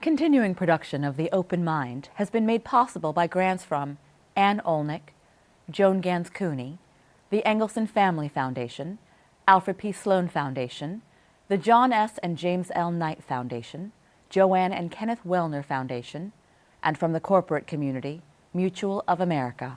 Continuing production of The Open Mind has been made possible by grants from Ann Olnick, Joan Gans Cooney, the Engelson Family Foundation, Alfred P. Sloan Foundation, the John S. and James L. Knight Foundation, Joanne and Kenneth Wellner Foundation, and from the corporate community, Mutual of America.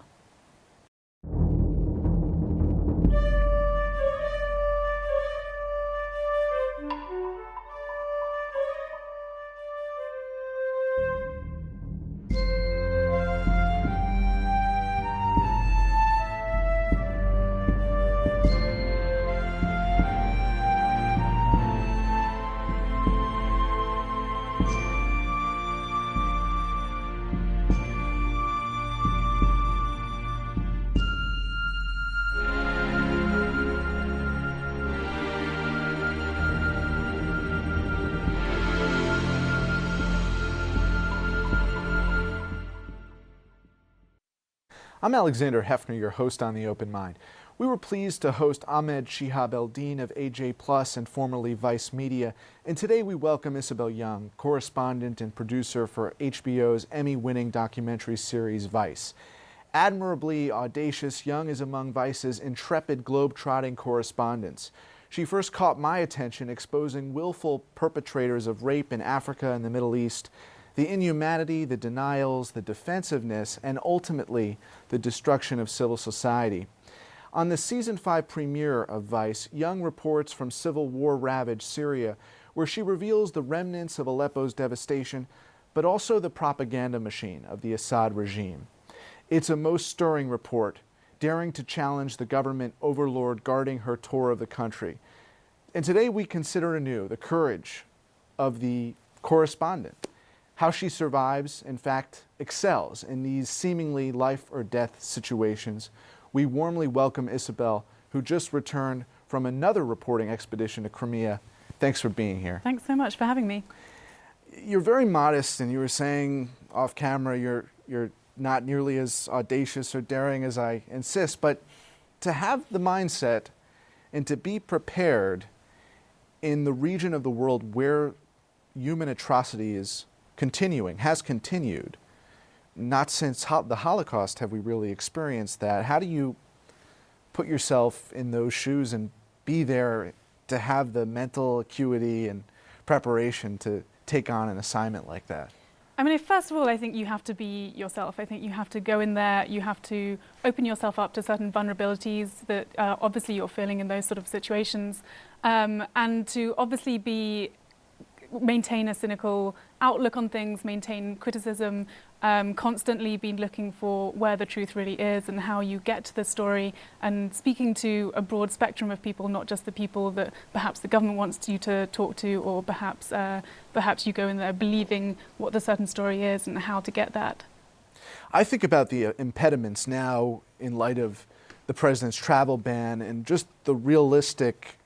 I'm Alexander Hefner, your host on The Open Mind. We were pleased to host Ahmed Shihab Eldin of AJ Plus and formerly Vice Media, and today we welcome Isobel Yeung, correspondent and producer for HBO's Emmy-winning documentary series Vice. Admirably audacious, Yeung is among Vice's intrepid globe-trotting correspondents. She first caught my attention exposing willful perpetrators of rape in Africa and the Middle East, the inhumanity, the denials, the defensiveness, and ultimately the destruction of civil society. On the Season 5 premiere of Vice, Yeung reports from civil war-ravaged Syria, where she reveals the remnants of Aleppo's devastation, but also the propaganda machine of the Assad regime. It's a most stirring report, daring to challenge the government overlord guarding her tour of the country. And today we consider anew the courage of the correspondent, how she survives, in fact, excels in these seemingly life or death situations. We warmly welcome Isobel, who just returned from another reporting expedition to Crimea. Thanks for being here. Thanks so much for having me. You're very modest, and you were saying off camera you're not nearly as audacious or daring as I insist, but to have the mindset and to be prepared in the region of the world where human atrocity has continued. Not since the Holocaust have we really experienced that. How do you put yourself in those shoes and be there to have the mental acuity and preparation to take on an assignment like that? I mean, first of all, I think you have to be yourself. I think you have to go in there, you have to open yourself up to certain vulnerabilities that obviously you're feeling in those sort of situations, and to obviously maintain a cynical outlook on things, maintain criticism, constantly be looking for where the truth really is and how you get to the story, and speaking to a broad spectrum of people, not just the people that perhaps the government wants you to talk to, or perhaps you go in there believing what the certain story is and how to get that. I think about the impediments now in light of the president's travel ban and just the realistic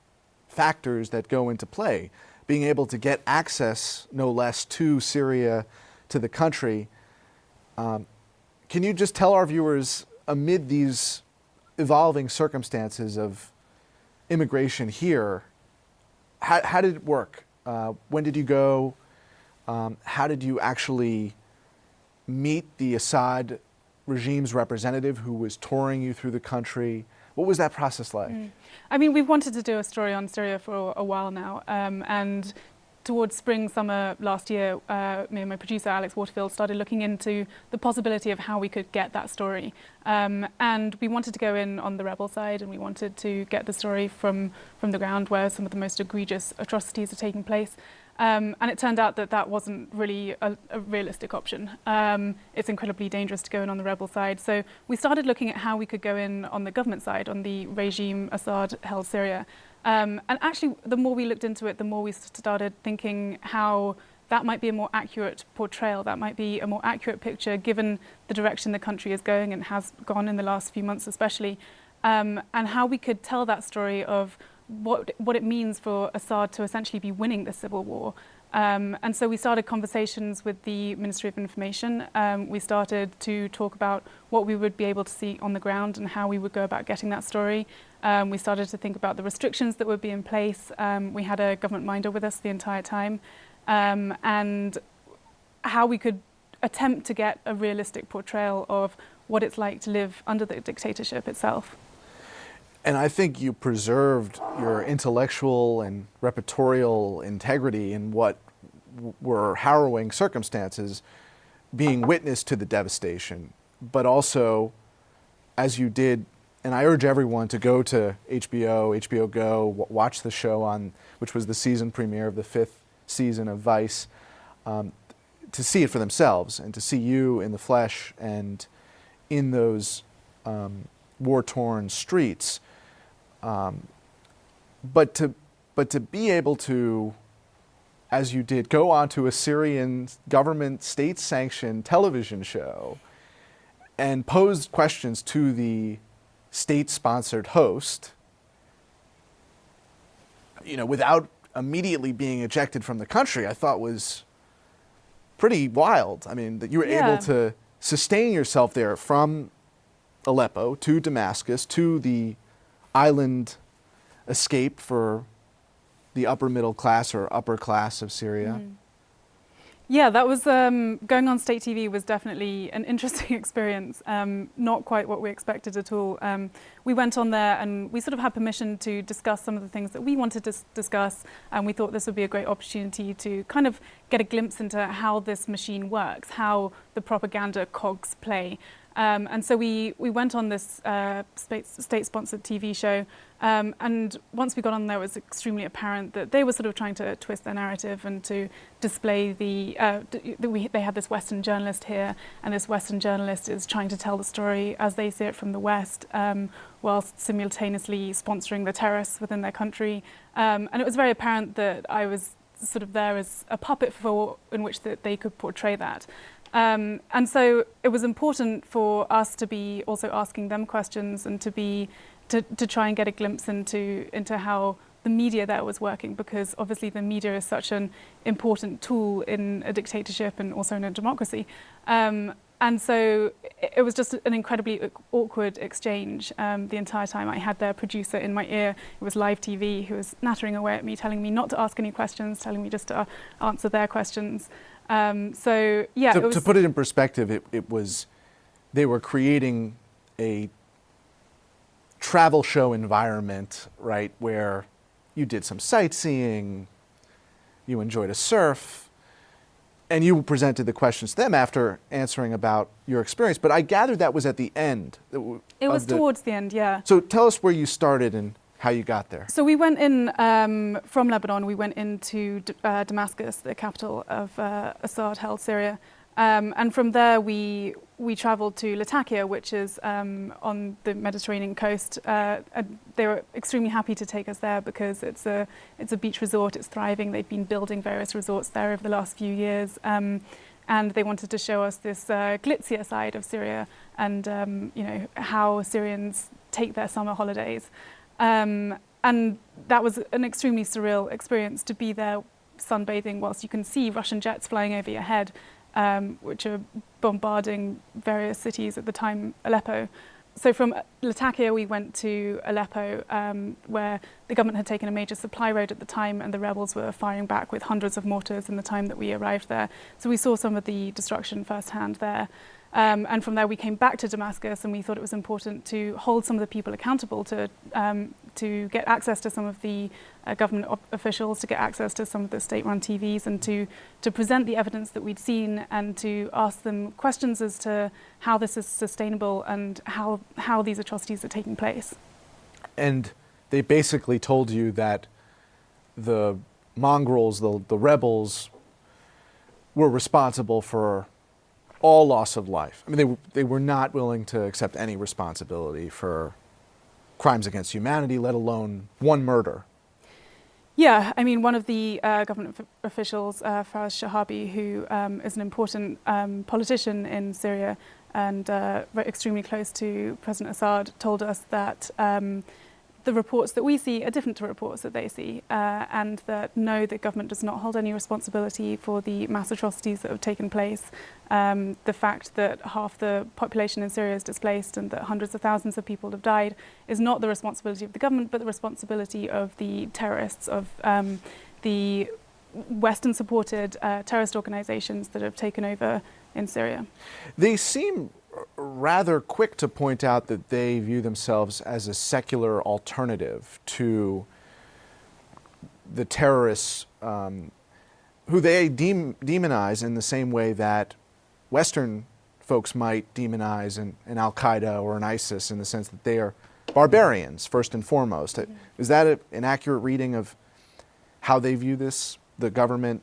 factors that go into play. Being able to get access, no less, to Syria, to the country. Can you just tell our viewers, amid these evolving circumstances of immigration here, how did it work? When did you go? How did you actually meet the Assad regime's representative who was touring you through the country? What was that process like? I mean, we've wanted to do a story on Syria for a while now, and towards spring, summer last year, me and my producer Alex Waterfield started looking into the possibility of how we could get that story. And we wanted to go in on the rebel side, and we wanted to get the story from the ground where some of the most egregious atrocities are taking place. And it turned out that that wasn't really a realistic option. It's incredibly dangerous to go in on the rebel side. So we started looking at how we could go in on the government side, on the regime Assad-held Syria. And actually, the more we looked into it, the more we started thinking how that might be a more accurate portrayal, that might be a more accurate picture given the direction the country is going and has gone in the last few months especially, and how we could tell that story of what it means for Assad to essentially be winning the civil war. And so we started conversations with the Ministry of Information. We started to talk about what we would be able to see on the ground and how we would go about getting that story. We started to think about the restrictions that would be in place. We had a government minder with us the entire time. And how we could attempt to get a realistic portrayal of what it's like to live under the dictatorship itself. And I think you preserved your intellectual and repertorial integrity in what were harrowing circumstances, being witness to the devastation, but also, as you did, and I urge everyone to go to HBO Go, watch the show which was the season premiere of the 5th season of Vice, to see it for themselves and to see you in the flesh and in those war-torn streets. But to be able to, as you did, go onto a Syrian government state-sanctioned television show and pose questions to the state-sponsored host, without immediately being ejected from the country, I thought was pretty wild. I mean, that you were able to sustain yourself there from Aleppo to Damascus to the island escape for the upper middle class or upper class of Syria. Yeah, that was going on state TV was definitely an interesting experience. Not quite what we expected at all. We went on there and we sort of had permission to discuss some of the things that we wanted to discuss, and we thought this would be a great opportunity to kind of get a glimpse into how this machine works, how the propaganda cogs play. And so we went on this state-sponsored TV show, and once we got on there, it was extremely apparent that they were sort of trying to twist their narrative and to display they had this Western journalist here, and this Western journalist is trying to tell the story as they see it from the West, whilst simultaneously sponsoring the terrorists within their country. And it was very apparent that I was sort of there as a puppet in which they could portray that. And so it was important for us to be also asking them questions and to try and get a glimpse into how the media there was working, because obviously the media is such an important tool in a dictatorship and also in a democracy. And so it was just an incredibly awkward exchange the entire time. I had their producer in my ear. It was live TV, who was nattering away at me, telling me not to ask any questions, telling me just to answer their questions. So yeah, to put it in perspective, they were creating a travel show environment, right, where you did some sightseeing, you enjoyed a surf, and you presented the questions to them after answering about your experience. But I gathered that was at the end. It was towards the end, yeah. So tell us where you started and how you got there. So we went in from Lebanon. We went into Damascus, the capital of Assad-held Syria, and from there we travelled to Latakia, which is on the Mediterranean coast. They were extremely happy to take us there because it's a beach resort. It's thriving. They've been building various resorts there over the last few years, and they wanted to show us this glitzier side of Syria and how Syrians take their summer holidays. And that was an extremely surreal experience to be there sunbathing whilst you can see Russian jets flying over your head, which are bombarding various cities at the time, Aleppo. So from Latakia we went to Aleppo, where the government had taken a major supply road at the time, and the rebels were firing back with hundreds of mortars in the time that we arrived there. So we saw some of the destruction firsthand there. And from there we came back to Damascus, and we thought it was important to hold some of the people accountable, to get access to some of the government officials, to get access to some of the state-run TVs, and to present the evidence that we'd seen and to ask them questions as to how this is sustainable and how these atrocities are taking place. And they basically told you that the mongrels, the rebels, were responsible for all loss of life. I mean, they were not willing to accept any responsibility for crimes against humanity, let alone one murder. Yeah, I mean, one of the government officials, Faraz Shahabi, who is an important politician in Syria and extremely close to President Assad, told us that the reports that we see are different to reports that they see, and that no, the government does not hold any responsibility for the mass atrocities that have taken place. The fact that half the population in Syria is displaced and that hundreds of thousands of people have died is not the responsibility of the government, but the responsibility of the terrorists, of the Western-supported terrorist organizations that have taken over in Syria. They seem rather quick to point out that they view themselves as a secular alternative to the terrorists who they demonize in the same way that Western folks might demonize an al-Qaeda or an ISIS, in the sense that they are barbarians, first and foremost. Mm-hmm. Is that an accurate reading of how they view this, the government,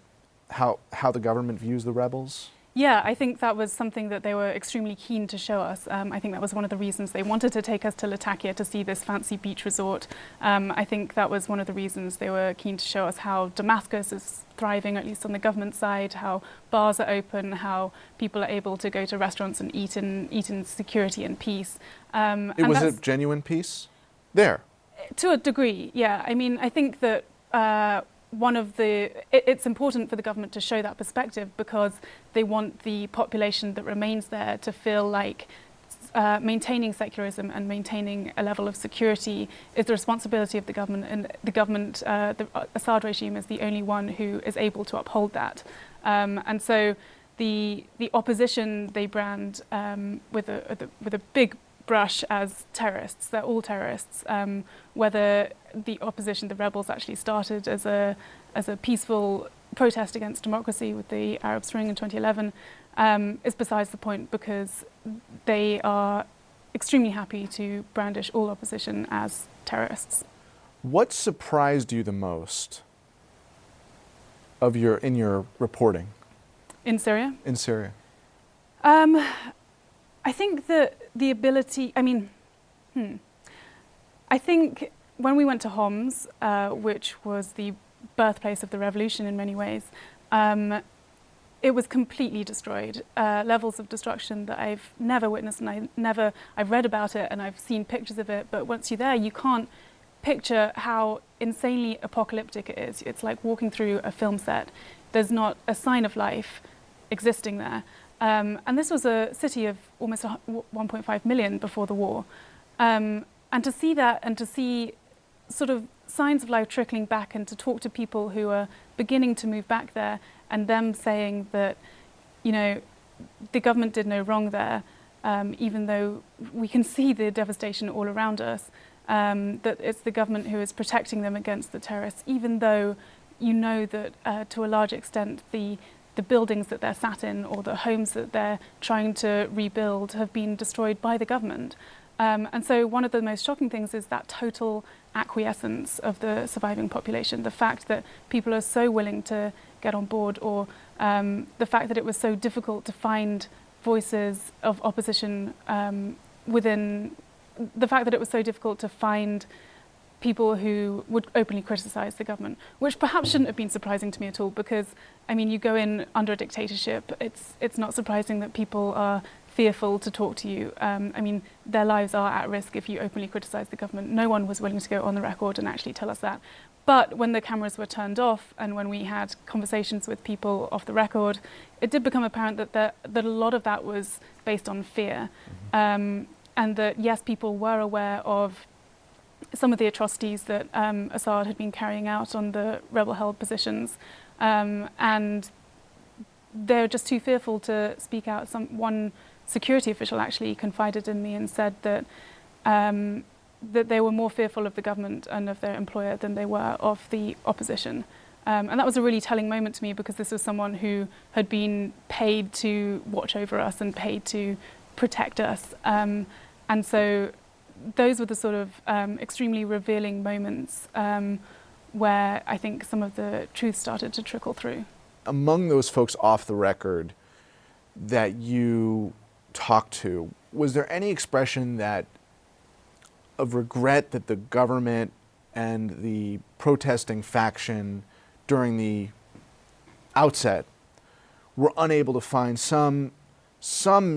how the government views the rebels? Yeah, I think that was something that they were extremely keen to show us. I think that was one of the reasons they wanted to take us to Latakia to see this fancy beach resort. I think that was one of the reasons they were keen to show us how Damascus is thriving, at least on the government side, how bars are open, how people are able to go to restaurants and eat in security and peace. It was a genuine peace there? To a degree, yeah. I mean, I think that it's important for the government to show that perspective, because they want the population that remains there to feel like maintaining secularism and maintaining a level of security is the responsibility of the government, and the Assad regime is the only one who is able to uphold that. And so the opposition they brand with a big brush as terrorists. They're all terrorists. Whether the opposition, the rebels, actually started as a peaceful protest against democracy with the Arab Spring in 2011 is besides the point, because they are extremely happy to brandish all opposition as terrorists. What surprised you the most in your reporting? In Syria? In Syria. I think that the ability, I think when we went to Homs, which was the birthplace of the revolution in many ways, it was completely destroyed. Levels of destruction that I've never witnessed, and I've read about it and I've seen pictures of it, but once you're there, you can't picture how insanely apocalyptic it is. It's like walking through a film set. There's not a sign of life existing there. And this was a city of almost 1.5 million before the war. And to see that, and to see sort of signs of life trickling back, and to talk to people who are beginning to move back there, and them saying that, you know, the government did no wrong there, even though we can see the devastation all around us, that it's the government who is protecting them against the terrorists, even though you know that to a large extent the buildings that they're sat in, or the homes that they're trying to rebuild, have been destroyed by the government. And so one of the most shocking things is that total acquiescence of the surviving population, the fact that people are so willing to get on board, or the fact that it was so difficult to find voices of opposition the fact that it was so difficult to find people who would openly criticise the government, which perhaps shouldn't have been surprising to me at all, because, I mean, you go in under a dictatorship, it's not surprising that people are fearful to talk to you. I mean, their lives are at risk if you openly criticise the government. No one was willing to go on the record and actually tell us that. But when the cameras were turned off, and when we had conversations with people off the record, it did become apparent that a lot of that was based on fear. Mm-hmm. And that, yes, people were aware of some of the atrocities that Assad had been carrying out on the rebel-held positions, and they're just too fearful to speak out. One security official actually confided in me and said that that they were more fearful of the government and of their employer than they were of the opposition. And that was a really telling moment to me, because this was someone who had been paid to watch over us and paid to protect us. And so those were the sort of extremely revealing moments where I think some of the truth started to trickle through. Among those folks off the record that you talked to, was there any expression of regret that the government and the protesting faction during the outset were unable to find some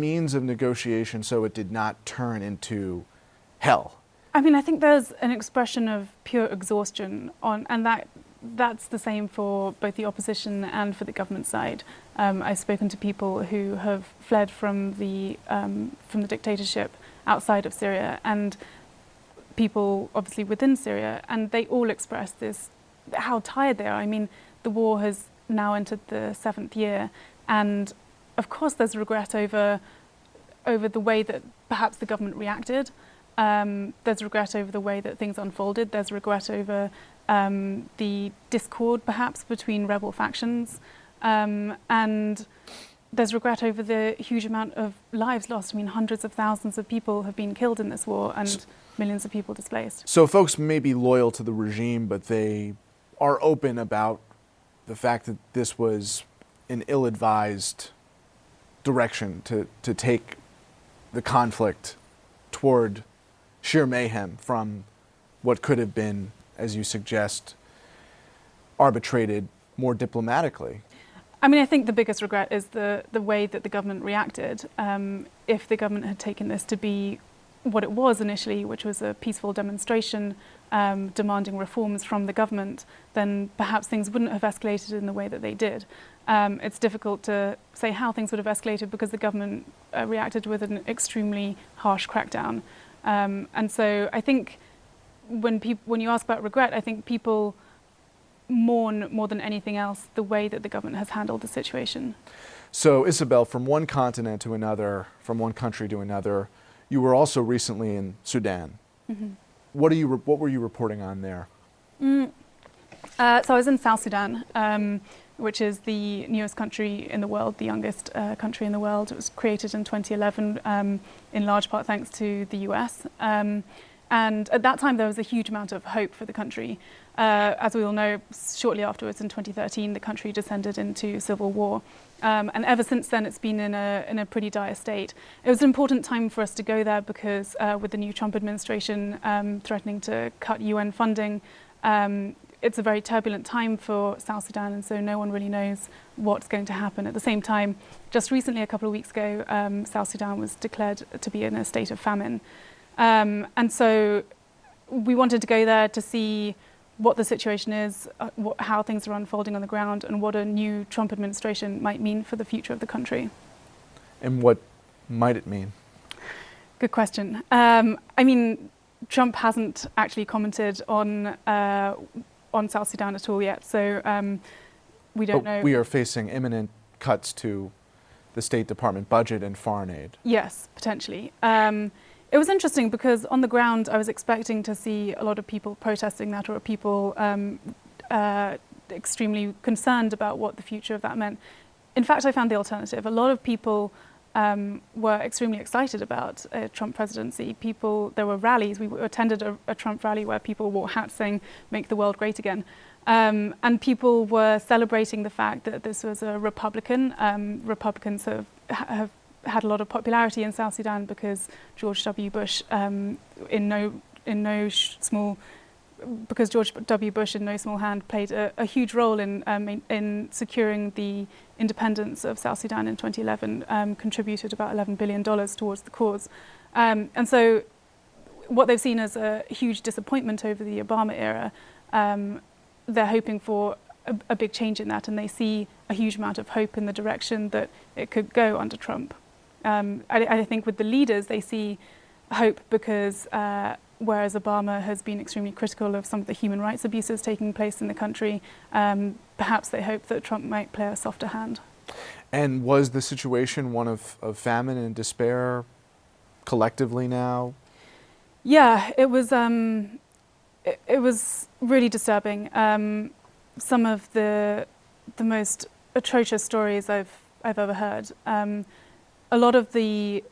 means of negotiation so it did not turn into hell? I mean, I think there's an expression of pure exhaustion and that's the same for both the opposition and for the government side. I've spoken to people who have fled from the dictatorship outside of Syria, and people obviously within Syria, and they all express this, how tired they are. I mean, the war has now entered the 7th year, and of course there's regret over the way that perhaps the government reacted. There's regret over the way that things unfolded. There's regret over the discord perhaps between rebel factions, and there's regret over the huge amount of lives lost. I mean, hundreds of thousands of people have been killed in this war and millions of people displaced. So folks may be loyal to the regime, but they are open about the fact that this was an ill-advised direction to take the conflict toward sheer mayhem from what could have been, as you suggest, arbitrated more diplomatically. I mean, I think the biggest regret is the way that the government reacted. If the government had taken this to be what it was initially, which was a peaceful demonstration demanding reforms from the government, then perhaps things wouldn't have escalated in the way that they did. It's difficult to say how things would have escalated because the government reacted with an extremely harsh crackdown. And so I think when you ask about regret, I think people mourn more than anything else the way that the government has handled the situation. So Isobel, from one continent to another, from one country to another, you were also recently in Sudan. Mm-hmm. What were you reporting on there? So I was in South Sudan, which is the newest country in the world, the youngest country in the world. It was created in 2011, in large part thanks to the US. And at that time, there was a huge amount of hope for the country. As we all know, shortly afterwards, in 2013, the country descended into civil war. And ever since then, it's been in a pretty dire state. It was an important time for us to go there because with the new Trump administration threatening to cut UN funding, it's a very turbulent time for South Sudan, and so no one really knows what's going to happen. At the same time, just recently, a couple of weeks ago, South Sudan was declared to be in a state of famine. And so we wanted to go there to see what the situation is, how things are unfolding on the ground, and what a new Trump administration might mean for the future of the country. And what might it mean? Good question. I mean, Trump hasn't actually commented on South Sudan at all yet, so we don't know. We are facing imminent cuts to the State Department budget and foreign aid. Yes, potentially. It was interesting because on the ground I was expecting to see a lot of people protesting that, or people extremely concerned about what the future of that meant. In fact, I found the alternative. A lot of people were extremely excited about a Trump presidency. There were rallies. We attended a Trump rally where people wore hats saying, "Make the world great again." And people were celebrating the fact that this was a Republican. Republicans have had a lot of popularity in South Sudan because George W. Bush, because George W. Bush in no small hand played a huge role in securing the independence of South Sudan in 2011, contributed about $11 billion towards the cause. And so what they've seen as a huge disappointment over the Obama era, they're hoping for a big change in that, and they see a huge amount of hope in the direction that it could go under Trump. I think with the leaders, they see hope because whereas Obama has been extremely critical of some of the human rights abuses taking place in the country, perhaps they hope that Trump might play a softer hand. And was the situation one of famine and despair collectively now? Yeah, it was really disturbing. Some of the most atrocious stories I've ever heard. A lot of the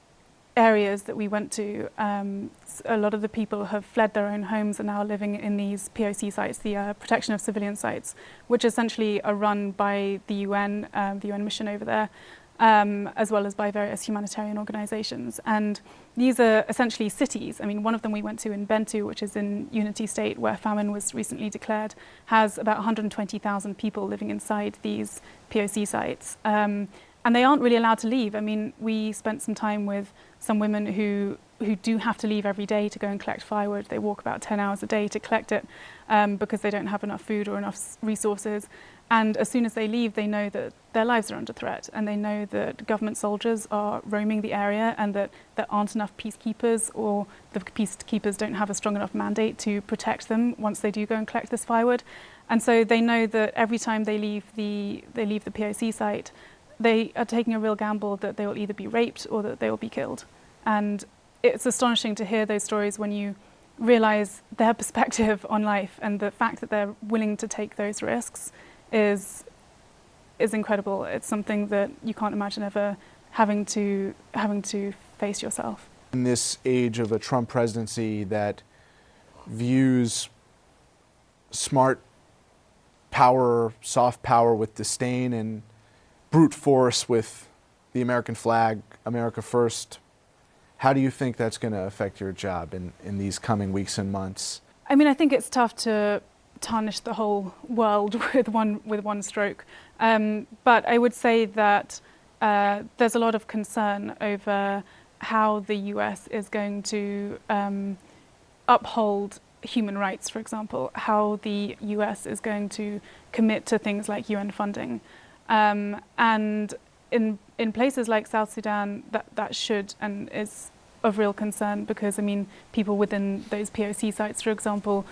areas that we went to, a lot of the people have fled their own homes and now living in these POC sites, the protection of civilian sites, which essentially are run by the UN mission over there, as well as by various humanitarian organizations. And these are essentially cities. I mean, one of them we went to in Bentu, which is in Unity State, where famine was recently declared, has about 120,000 people living inside these POC sites. And they aren't really allowed to leave. I mean, we spent some time with some women who do have to leave every day to go and collect firewood. They walk about 10 hours a day to collect it because they don't have enough food or enough resources. And as soon as they leave, they know that their lives are under threat, and they know that government soldiers are roaming the area and that there aren't enough peacekeepers, or the peacekeepers don't have a strong enough mandate to protect them once they do go and collect this firewood. And so they know that every time they leave the POC site, they are taking a real gamble that they will either be raped or that they will be killed. And it's astonishing to hear those stories when you realize their perspective on life, and the fact that they're willing to take those risks is incredible. It's something that you can't imagine ever having to face yourself. In this age of a Trump presidency that views smart power, soft power with disdain, and brute force with the American flag, America first, how do you think that's going to affect your job in these coming weeks and months? I mean, I think it's tough to tarnish the whole world with one stroke. But I would say that there's a lot of concern over how the US is going to uphold human rights, for example, how the US is going to commit to things like UN funding. And in places like South Sudan, that should and is of real concern, because, I mean, people within those POC sites, for example,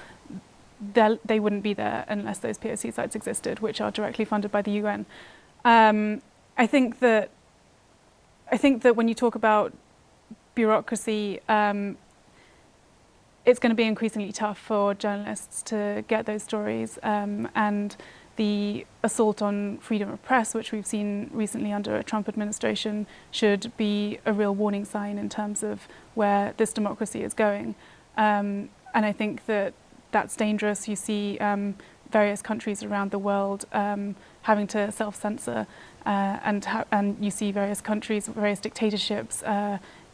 they wouldn't be there unless those POC sites existed, which are directly funded by the UN. I think that when you talk about bureaucracy, it's going to be increasingly tough for journalists to get those stories, and the assault on freedom of press, which we've seen recently under a Trump administration, should be a real warning sign in terms of where this democracy is going. And I think that that's dangerous. You see various countries around the world having to self-censor, and you see various countries, various dictatorships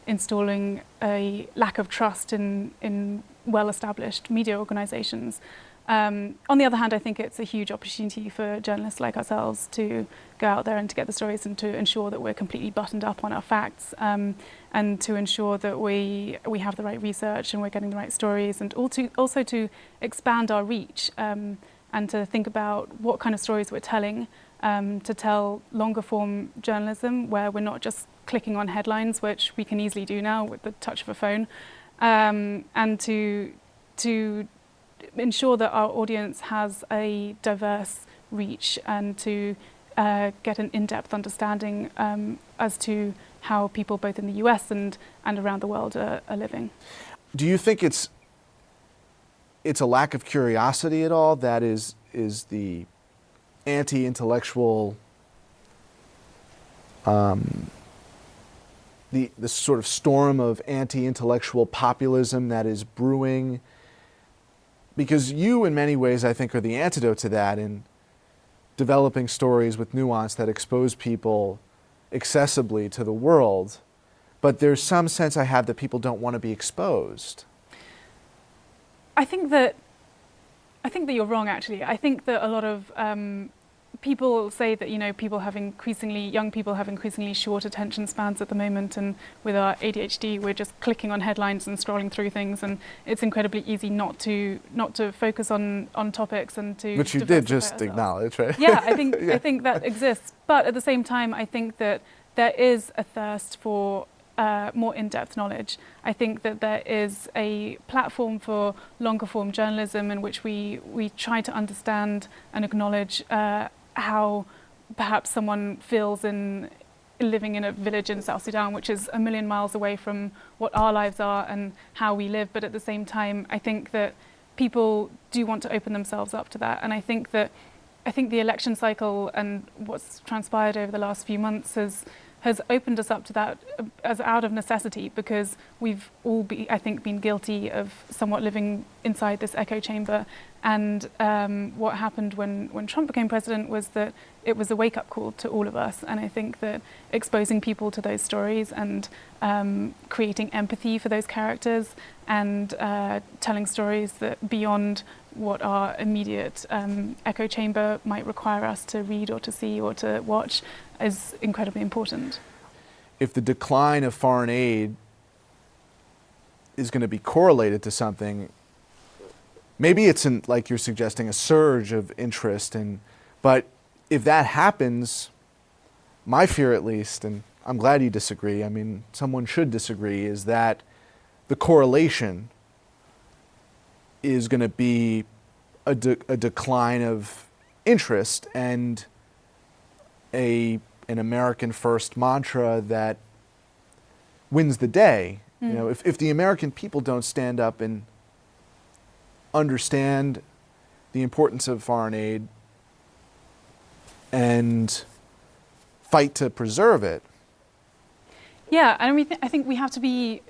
installing a lack of trust in well-established media organizations. On the other hand, I think it's a huge opportunity for journalists like ourselves to go out there and to get the stories, and to ensure that we're completely buttoned up on our facts, and to ensure that we have the right research and we're getting the right stories, and also to expand our reach, and to think about what kind of stories we're telling, to tell longer form journalism where we're not just clicking on headlines, which we can easily do now with the touch of a phone, and to ensure that our audience has a diverse reach, and to get an in-depth understanding as to how people both in the US and around the world are living. Do you think it's a lack of curiosity at all that is the anti-intellectual, the sort of storm of anti-intellectual populism that is brewing? Because you, in many ways, I think, are the antidote to that in developing stories with nuance that expose people accessibly to the world. But there's some sense I have that people don't want to be exposed. I think that you're wrong, actually. I think that a lot of people say that, young people have increasingly short attention spans at the moment, and with our ADHD, we're just clicking on headlines and scrolling through things, and it's incredibly easy not to focus on topics and to. Which you did just acknowledge, right? Yeah, I think that exists, but at the same time, I think that there is a thirst for more in-depth knowledge. I think that there is a platform for longer form journalism in which we try to understand and acknowledge how perhaps someone feels in living in a village in South Sudan, which is a million miles away from what our lives are and how we live. But at the same time, I think that people do want to open themselves up to that. And I think the election cycle and what's transpired over the last few months has opened us up to that as out of necessity, because we've all been guilty of somewhat living inside this echo chamber. And what happened when Trump became president was that it was a wake-up call to all of us. And I think that exposing people to those stories and creating empathy for those characters, and telling stories that beyond what our immediate echo chamber might require us to read or to see or to watch is incredibly important. If the decline of foreign aid is going to be correlated to something, maybe it's like you're suggesting, a surge of interest, but if that happens, my fear at least, and I'm glad you disagree, I mean, someone should disagree, is that the correlation is going to be a decline of interest and an American first mantra that wins the day. You know, if the American people don't stand up and understand the importance of foreign aid and fight to preserve it. Yeah, and I think we have to be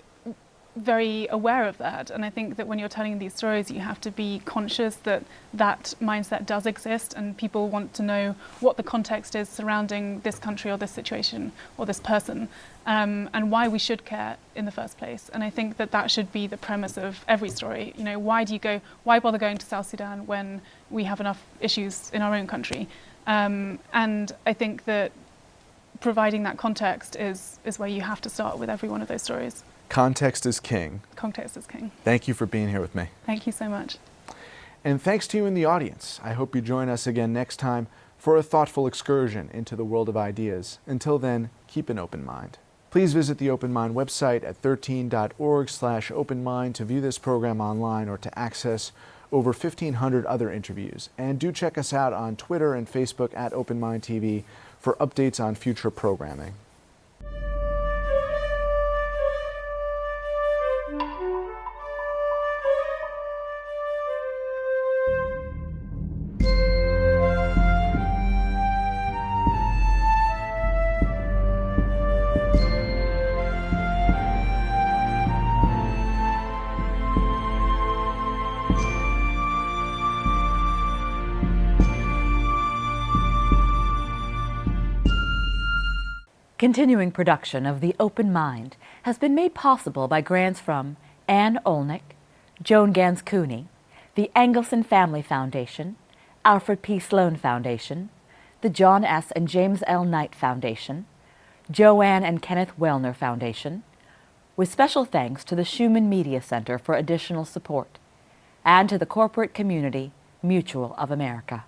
very aware of that. And I think that when you're telling these stories, you have to be conscious that that mindset does exist, and people want to know what the context is surrounding this country or this situation or this person, and why we should care in the first place. And I think that that should be the premise of every story. You know, why bother going to South Sudan when we have enough issues in our own country? And I think that providing that context is where you have to start with every one of those stories. Context is king. Context is king. Thank you for being here with me. Thank you so much. And thanks to you in the audience. I hope you join us again next time for a thoughtful excursion into the world of ideas. Until then, keep an open mind. Please visit the Open Mind website at 13.org/openmind to view this program online or to access over 1,500 other interviews. And do check us out on Twitter and Facebook at Open Mind TV for updates on future programming. Continuing production of The Open Mind has been made possible by grants from Anne Olnick, Joan Gans Cooney, the Engelson Family Foundation, Alfred P. Sloan Foundation, the John S. and James L. Knight Foundation, Joanne and Kenneth Wellner Foundation, with special thanks to the Schumann Media Center for additional support, and to the corporate community Mutual of America.